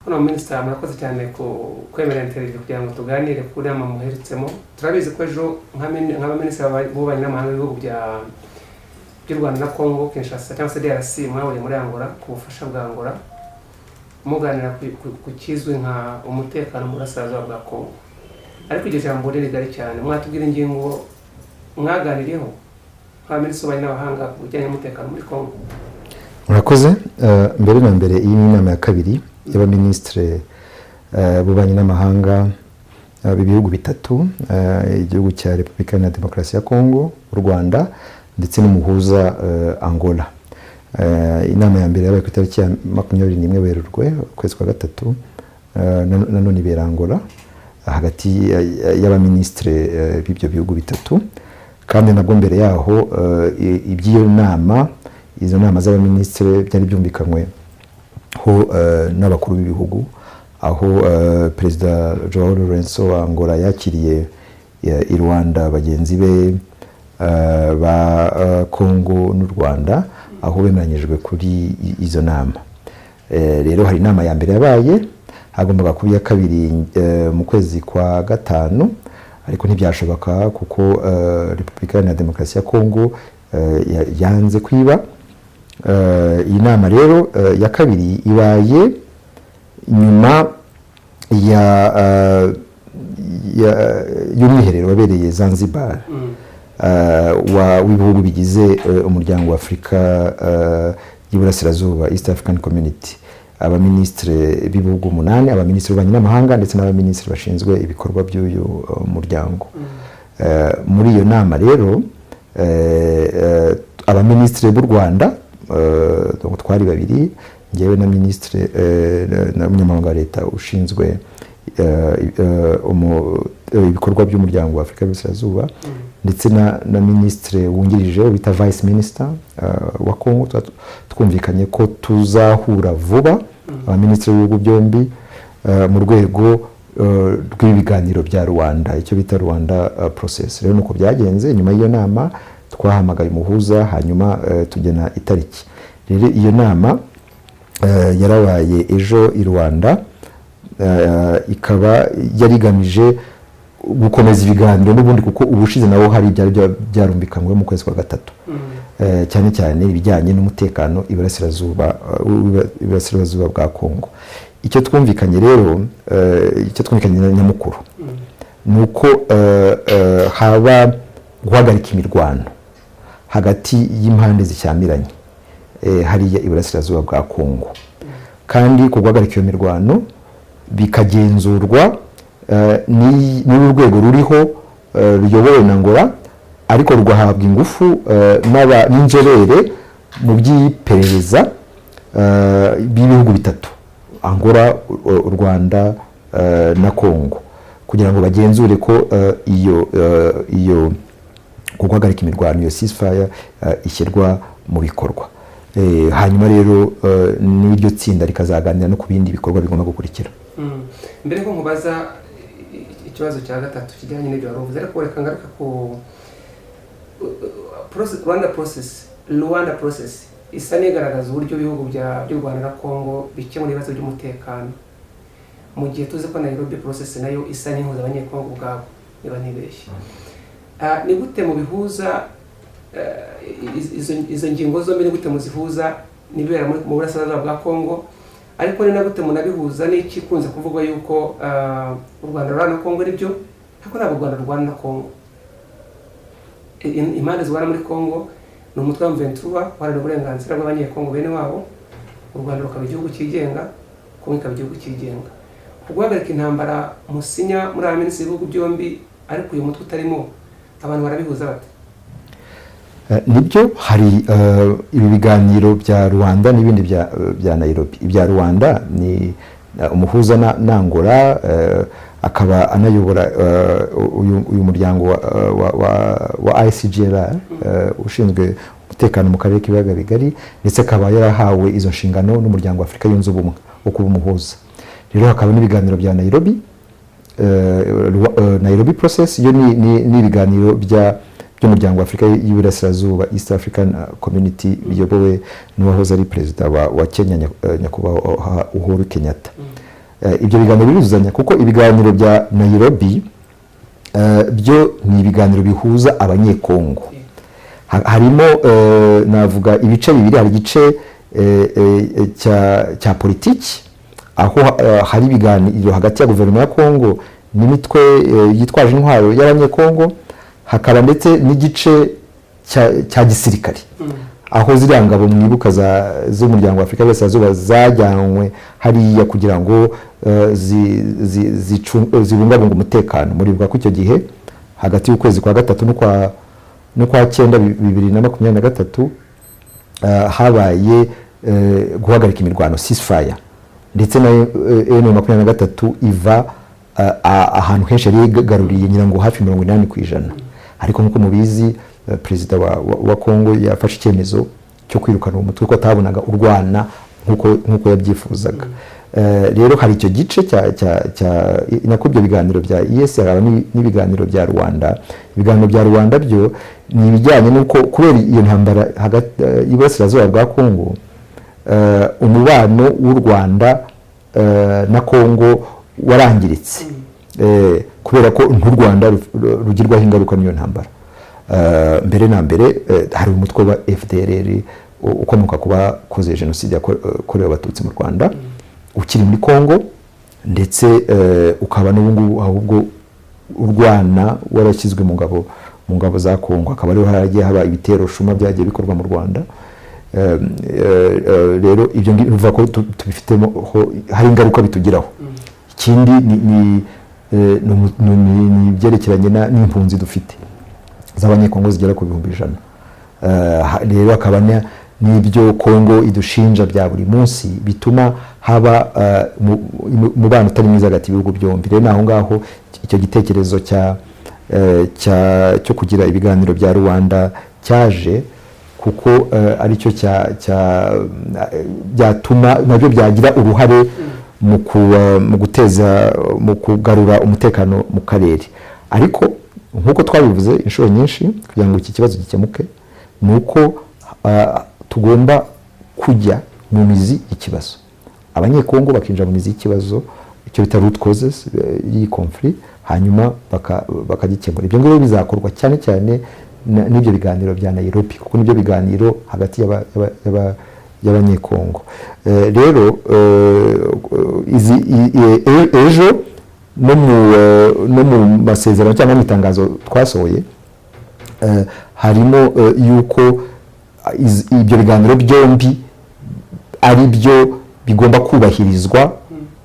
Hano Minister murakoze cyane ku kwemera interview kugira ngo tuganire kuri ama muheritsemo. Turabizi ko ejo nk'abaminisitiri b'ububanyi n'amahanga b'ibihugu by'u Rwanda na Congo Kinshasa cyangwa se DRC mwabonye muri Angola ku bufasha bwa Angola muganira ku kizwe nka umutekano mu burasirazuba bwa Congo. Ariko iryo jambo rigari cyane mwatubwira ingingo mwaganiriyeho nk'abaminisitiri b'ububanyi n'amahanga ku bijyanye n'umutekano muri Congo. Murakoze. Mbere na mbere iyi ni inama ya kabiri y'abaminisitiri b'ububanyi n'amahanga b'ibihugu bitatu, igihugu cya Repubulika Iharanira Demokarasi ya Congo, u Rwanda ndetse n'umuhuza Angola. Inama ya mbere yabaye ku itariki ya 21 Werurwe ukwezi kwa gatatu, nanone ibera Angola hagati y'abaminisitiri b'ibyo bihugu bitatu, kandi nabwo mbere yaho iby'iyo nama, izo nama z'abaminisitiri byari byumvikanywe ho n'abakuru b'ibihugu, aho Perezida Joao Lourenço wa Angola yakiriye i Rwanda bagenzi be ba Congo n'u Rwanda, aho bemeranyijwe kuri izo nama. Rero hari inama ya mbere yabaye, hagombaga kuba iya kabiri mu kwezi kwa gatanu, ariko ntibyashoboka kuko Repubulika Iharanira Demokarasi ya Congo yanze kwiba. Iyi nama rero ya kabiri ibaye nyuma y'umwiherero wabereye Zanzibar w'ibihugu bigize umuryango wa Afurika y'Iburasirazuba, East African Community. Abaminisitiri b'ibihugu 8, abaminisitiri b'ububanyi n'amahanga ndetse n'abaminisitiri bashinzwe ibikorwa by'uyu muryango. Muri iyo nama rero abaminisitiri b'u Rwanda twari babiri, ngewe na minisitiri na munyamabanga wa leta ushinzwe ibikorwa by'umuryango wa Afurika y'Iburasirazuba, ndetse na minisitiri wungirije bita vice minister wa Congo. Twumvikanye ko tuzahura vuba abaminisitiri b'ibihugu byombi mu rwego rw'ibiganiro bya Rwanda, icyo bita Rwanda process. Rero nuko byagenze. Nyuma y'iyo nama twahamagaye umuhuza, hanyuma tugena itariki. Rero iyo nama yarabaye ejo i Rwanda, ikaba yarigamije gukomeza ibiganiro n'ubundi, kuko ubushize nawo hari ibyari byarumvikanywe mu kwezi kwa gatatu, cyane cyane ibijyanye n'umutekano iburasirazuba bwa Congo. Icyo twumvikanye rero, icyo twumvikanye nyamukuru ni uko haba guhagarika imirwano hagati y'impande zishyamiranye hariya iburasirazuba bwa Congo, kandi ku guhagarika iyo mirwano bikagenzurwa n'urwego ruriho ruyobowe na Angola, ariko rugahabwa ingufu n'inzobere mu by'iperereza b'ibihugu bitatu, Angola, u Rwanda na Congo, kugira ngo bagenzure ko iyo guhagarika imirwano, iyo ceasefire ishyirwa mu bikorwa. Hanyuma rero n'iryo tsinda rikazaganira no ku bindi bikorwa bigomba gukurikira. Mbere ko mubaza ikibazo cya gatatu kijyanye n'ibyo waruvuze, ariko reka ngaruka ku Rwanda process isa n'igaragaza uburyo ibihugu by'u Rwanda na Congo bikemura ibibazo by'umutekano, mu gihe tuzi ko Nairobi process nayo isa n'ihuza abanyekongo ubwabo, niba ntibeshye. Ni gute mu bihuza izo ngingo zombi, ni gute muzihuza n'ibibera mu burasirazuba bwa Congo, ariko ni na gute munabihuza n'ikikunze kuvugwa yuko u Rwanda rurana na Congo nibyo, ariko ntabwo u Rwanda rurwana na Congo. Impande zirwana muri Congo ni umutwe wa M23 uharanira uburenganzira bw'abanyekongo bene wabo, u Rwanda rukaba igihugu cyigenga, Congo ikaba igihugu cyigenga. Guhagarika intambara musinya muri abaminisitiri b'ibihugu byombi, ariko uyu mutwe utarimo, abantu barabihuza bate? Nibyo, hari ibi biganiro bya Rwanda n'ibindi bya Nairobi. Ibya Rwanda ni umuhuza na Angola, akaba anayobora uyu muryango wa ICGLR ushinzwe umutekano mu karere k'ibiyaga bigari, ndetse akaba yarahawe izo nshingano n'umuryango wa Afurika yunze ubumwe wo kuba umuhuza. Rero hakaba n'ibiganiro bya Nairobi process, iyo ni ibiganiro by'umuryango wa Afurika y'Iburasirazuba, East African Community, biyobowe n'uwahoze ari perezida wa Kenya nyakubahwa Uhuru Kenyatta. ibyo biganiro biruzuzanya kuko ibiganiro bya Nairobi byo ni ibiganiro bihuza abanyekongo. Harimo navuga ibice bibiri, hari igice cya politiki aho hari ibiganiro hagati ya guverinoma ya Kongo n'imitwe yitwaje intwaro y'abanyekongo, hakaba ndetse n'igice cya gisirikare aho ziriya ngabo mwibuka z'umuryango wa Afurika y'Iburasirazuba zajyanwe hariya kugira ngo zibungabunga umutekano. Muribuka ko icyo gihe hagati y'ukwezi kwa gatatu n'ukwa cyenda 2023 habaye guhagarika imirwano ceasefire, ndetse na M23 iva ahantu henshi yari igaruriye ngira ngo hafi 80%. Ariko nkuko mubizi perezida wa Kongo yafashe icyemezo cyo kwirukana umutwe ko atabonaga urwana nkuko yabyifuzaga. Rero hari icyo gice cya nakubyo biganiro bya EAC, haraba n'ibiganiro bya Rwanda. Ibiganiro bya Rwanda byo ni ibijyanye nuko kubera iyo ntambara hagati y'Iburasirazuba bwa Kongo, umubano w'u Rwanda na Kongo warangiritse kubera ko n'u Rwanda rugirwaho ingaruka n'iyo ntambara. Mbere na mbere hari umutwe wa FDLR ukomoka kuba koze jenoside yakorewe abatutsi mu Rwanda ukiri muri Kongo, ndetse ukaba n'ubungu ahubwo urwana warashyizwe mu ngabo za Kongo, akaba ariho haragiye haba ibitero shuma byagiye bikorwa mu Rwanda. Rero ibyo bivuga ko tubifitemo hari ingaruka bitugiraho. Ikindi ni byerekeranye n'impunzi dufite z'abanyekongo zigera ku 100,000. Rero akaba n'ibyo Kongo idushinja bya buri munsi bituma haba umubano utari mwiza hagati y'ibihugu byombi. Rero naho ngaho icyo gitekerezo cyo kugira ibiganiro bya Rwanda cyaje, kuko aricyo byatuma nabyo byagira uruhare mu guteza mu kugarura umutekano mu karere. Ariko nkuko twabivuze inshuro nyinshi, kugira ngo iki kibazo gikemuke nuko tugomba kujya mu mizi y'ikibazo, abanyekongo bakinjira mu mizi y'ikibazo, icyo bita root causes y'iyi conflict, hanyuma bakagikemura. Ibyo ngibyo bizakorwa cyane cyane n'ibyo biganiro bya Nairobi, kuko nibyo biganiro hagati y'abanyekongo. Rero ejo no mu masezerano cyangwa mu itangazo twasohoye harimo yuko ibyo biganiro byombi ari byo bigomba kubahirizwa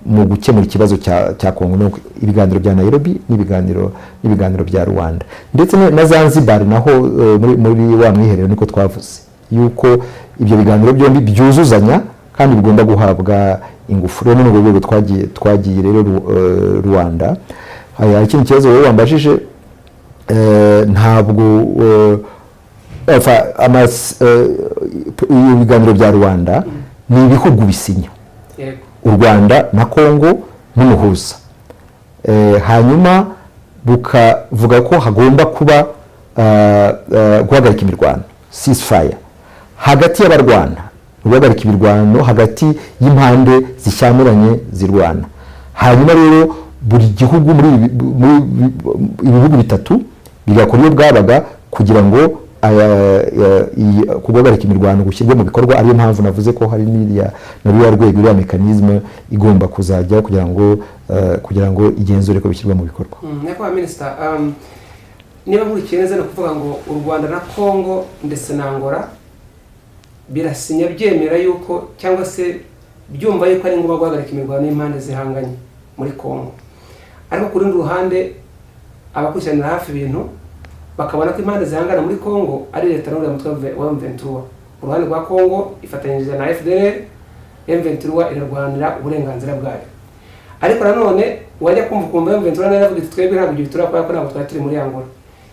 mu gukemura ikibazo cya Kongo, ibiganiro bya Nairobi n'ibiganiro bya Rwanda, ndetse na Zanzibar naho muri wa mwiherero niko twavuze yuko ibyo biganiro byombi byuzuzanya kandi bigomba guhabwa ingufu. Rero n'ubwo rwego twagiye rero Rwanda. Hari ikindi kibazo rero wambajije, ntabwo ibiganiro bya Rwanda ni ibihugu bisinya, u Rwanda na Kongo n'umuhuza, hanyuma bukavuga ko hagomba kuba guhagarika imirwano ceasefire hagati y'abarwana, guhagarika imirwano hagati y'impande zishyamiranye zirwana. Hanyuma rero buri gihugu muri ibihugu bitatu bigakora iyo bwabaga kugira ngo kuguhagarika imirwano gushyirwe mu bikorwa. Ariyo mpamvu navuze ko hari n'uriya rwego, iriya mekanisme igomba kuzajya kugira ngo igenzure ko bishyirwa mu bikorwa. Nyakubahwa Minisita, niba nkurikiye neza no kuvuga ngo u Rwanda na Kongo ndetse na Angola birasinya byemera yuko cyangwa se byumva yuko ari ngombwa guhagarika imirwano y'impande zihanganye muri Kongo, ariko ku rundi ruhande abakurikiranira hafi ibintu bakabona ko impande zihangana muri Kongo ari leta n'uriya mutwe wa M23. Uruhande rwa Kongo ifatanyije na FDLR, M23 irarwanira uburenganzira bwayo. Ariko nanone wajya kumva M23 nayo yavuga iti twebwe ntabwo ibyo turakora ko ntabwo twari turi muri Angola.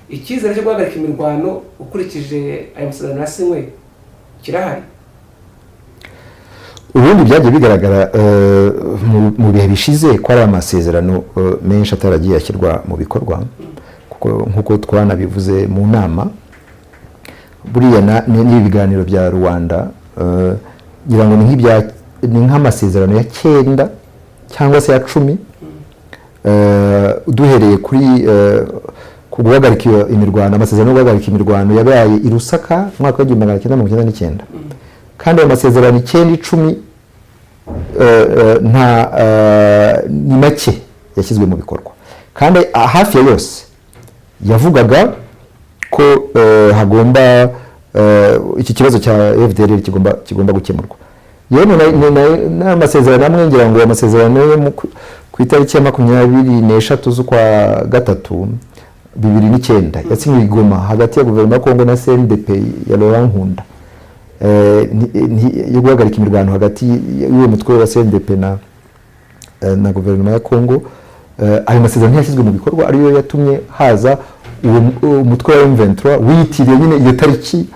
Icyizere cyo guhagarika imirwano ukurikije ayo masezerano yasinywe kirahari? Ubundi byagiye bigaragara mu bihe bishize ko ari amasezerano menshi ataragiye ashyirwa mu bikorwa, nkuko twanabivuze mu nama. Buriya n'ibiganiro bya Rwanda ngira ngo ni nk'amasezerano ya 9 cyangwa se ya 10 duhereye kuri guhagarika imirwano, amasezerano yo guhagarika imirwano yabaye i Lusaka mwaka wa 1999 kandi ayo masezerano 9-10 ni make yashyizwe mu bikorwa, kandi hafi ya yose yavugaga ko hagomba iki kibazo cya FDLR kigomba gukemurwa. Yewe n'amasezerano amwe ngira ngo amasezerano yo ku itariki ya 23 z'ukwa gatatu 2009 yasinywe i Goma hagati ya guverinoma ya Kongo na CNDP ya Laurent Nkunda yo guhagarika imirwano hagati y'uwo mutwe wa CNDP na guverinoma ya Kongo. Ayo masezerano yashyizwe mu bikorwa ariyo yatumye haza umutwe wa M23 witiriye nyine iyo tariki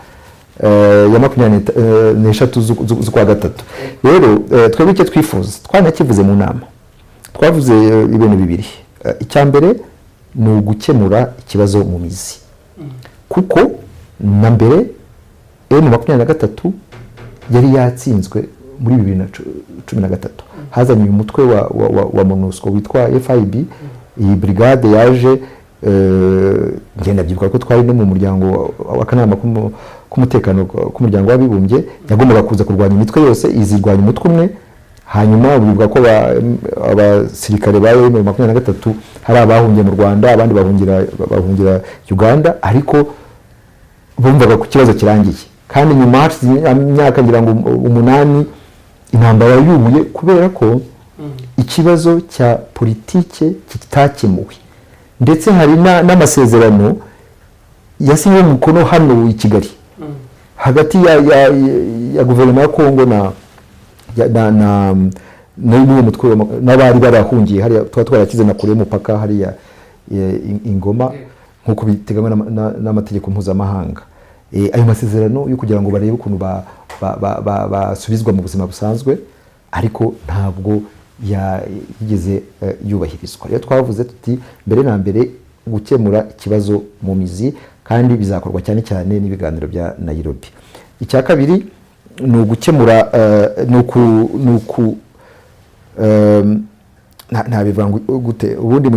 ya 23 z'ukwa gatatu. Rero twebwe icyo twifuza twanakivuze mu nama, twavuze ibintu bibiri. Icya mbere ni ugukemura ikibazo mu mizi, kuko na mbere M23 yari yatsinzwe muri 2013 hazanye umutwe wa MONUSCO witwa FIB. Iyi brigade yaje ngenda byibuka ko twari no mu muryango w'akanama k'umutekano k'umuryango w'abibumbye, yagombaga kuza kurwanya imitwe yose, izirwanya umutwe umwe. Hanyuma bivuga ko abasirikare ba M23 hari abahungiye mu Rwanda, abandi bahungira Uganda, ariko bumvaga ku kibazo kirangiye. Kandi nyuma y'imyaka ngira ngo 8 intambara yubuye kubera ko ikibazo cya politike kitakemuwe, ndetse hari n'amasezerano yasinywe mu kono hano i Kigali hagati ya guverinoma ya Kongo n'uwo mutwe n'abari barahungiye hariya twarakize na kure y'umupaka hariya ingoma nk'uko biteganywa n'amategeko mpuzamahanga. Ayo masezerano yo kugira ngo barebe ukuntu basubizwa mu buzima busanzwe, ariko ntabwo yigeze yubahirizwa. Rero twavuze tuti mbere na mbere gukemura ikibazo mu mizi, kandi bizakorwa cyane cyane n'ibiganiro bya Nairobi. Icya kabiri ni ugukemura ntabivanga gute, ubundi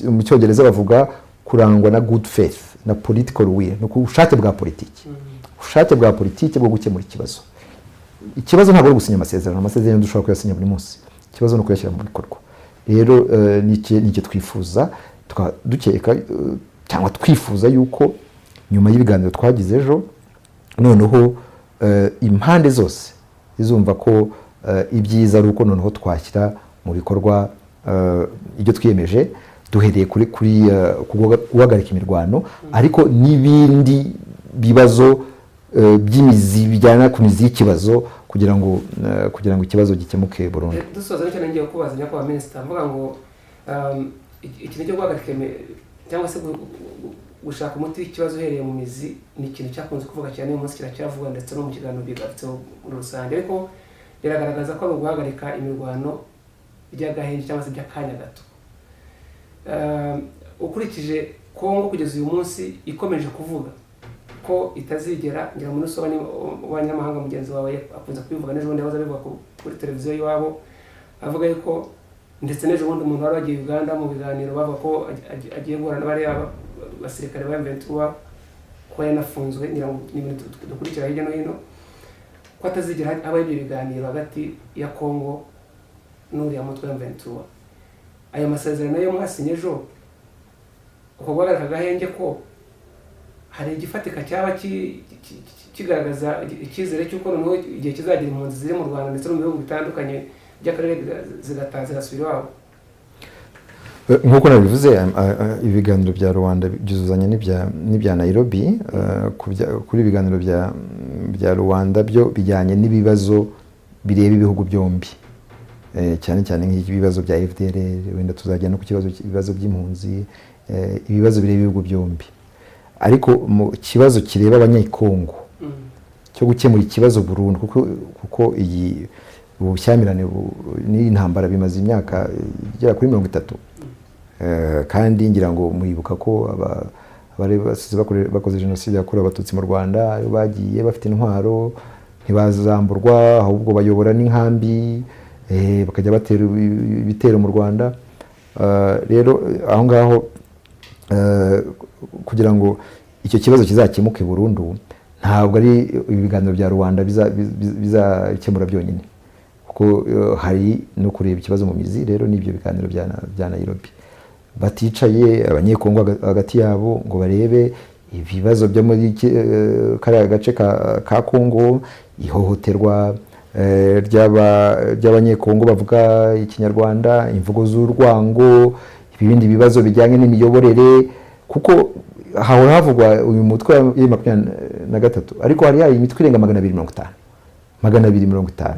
mu Cyongereza bavuga kurangwa na good faith na political will, no kubushake bwa politiki, ubushake bwa politiki bwo gukemura ikibazo. Ikibazo ntabwo ari gusinya amasezerano dushobora kuyasinya buri munsi, ikibazo no kuyashyira mu bikorwa. Rero nicyo twifuza, dukeka cyangwa twifuza yuko nyuma y'ibiganiro twagize ejo noneho impande zose izumva ko ibyiza ari uko noneho twashyira mu bikorwa ibyo twiyemeje, duhereye kuri guhagarika imirwano, ariko n'ibindi bibazo by'imizi bijyana ku mizi y'ikibazo kugira ngo ikibazo gikemuke burundu. Dusoza n'icyo ngiye kubaza nyakubahwa Minisita, mvuga ngo ikintu cyo guhagarika cyangwa se gushaka umuti w'ikibazo uhereye mu mizi ni ikintu cyakunze kuvuga cyane, uyu munsi kiracyavuga ndetse no mu kiganiro bigarutseho muri rusange, ariko biragaragaza ko ari uguhagarika imirwano by'agahenge cyangwa se by'akanya gato. Ukurikije Kongo kugeza uyu munsi ikomeje kuvuga ko itazigera, ngira muri usobanye w'abanyamahanga mugenzi wawe akunze kubivuga, n'ejo bundi yahoze abivuga kuri televiziyo y'iwabo, avuga yuko ndetse n'ejo bundi umuntu wari wagiye Uganda mu biganiro bavuga ko agiye guhura n'abariya basirikare ba M23 ko yanafunzwe, ngira ngo ni ibintu dukurikira hirya no hino, ko atazigera habaho ibyo biganiro hagati ya Kongo n'uriya mutwe wa M23. Aya masezerano yo mwasinye ejo uko guhagarika agahenge ko hari igifatika cyaba kigaragaza icyizere cy'uko noneho igihe kizagira impunzi ziri mu Rwanda ndetse no mu bihugu bitandukanye by'akarere zigasubira iwabo? Nk'uko nabivuze, ibiganiro bya Rwanda byuzuzanya n'ibya Nairobi. Kuri ibiganiro bya Rwanda byo bijyanye n'ibibazo bireba ibihugu byombi, cyane cyane nk'ibibazo bya FDLR, wenda tuzajya no ku ibibazo by'impunzi, ibibazo bireba ibihugu byombi. Ariko mu kibazo kireba abanyekongo cyo gukemura ikibazo burundu, kuko iyi ubushyamirane n'intambara bimaze imyaka igera kuri 30, kandi ngira ngo muribuka ko abari bakoze jenoside yakorewe abatutsi mu Rwanda bagiye bafite intwaro ntibazamburwa, ahubwo bayobora n'inkambi bakajya batera ibitero mu Rwanda. Rero aho ngaho kugira ngo icyo kibazo kizakemuke burundu ntabwo ari ibiganiro bya Rwanda bizakemura byonyine, kuko hari no kureba ikibazo mu mizi. Rero n'ibyo biganiro bya Nairobi baticaye abanyekongo hagati yabo ngo barebe ibibazo byo muri kariya gace ka Kongo, ihohoterwa ry'abanyekongo bavuga ikinyarwanda, imvugo z'urwango, ibindi bibazo bijyanye n'imiyoborere, kuko hahora havugwa uyu mutwe wa M23 ariko hari imitwe irenga 250.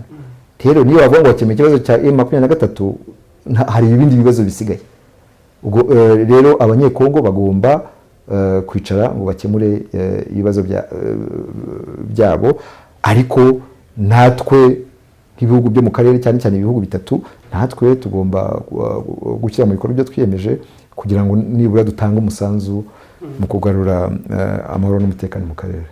Rero niyo bavuga ngo bakemure ikibazo cya M23 hari ibindi bibazo bisigaye. Ubwo rero abanyekongo bagomba kwicara ngo bakemure ibibazo byabo, ariko natwe nk'ibihugu byo mu karere cyane cyane ibihugu bitatu, natwe tugomba gushyira mu bikorwa byo twiyemeje kugira ngo nibura dutange umusanzu mu kugarura amahoro n'umutekano mu karere.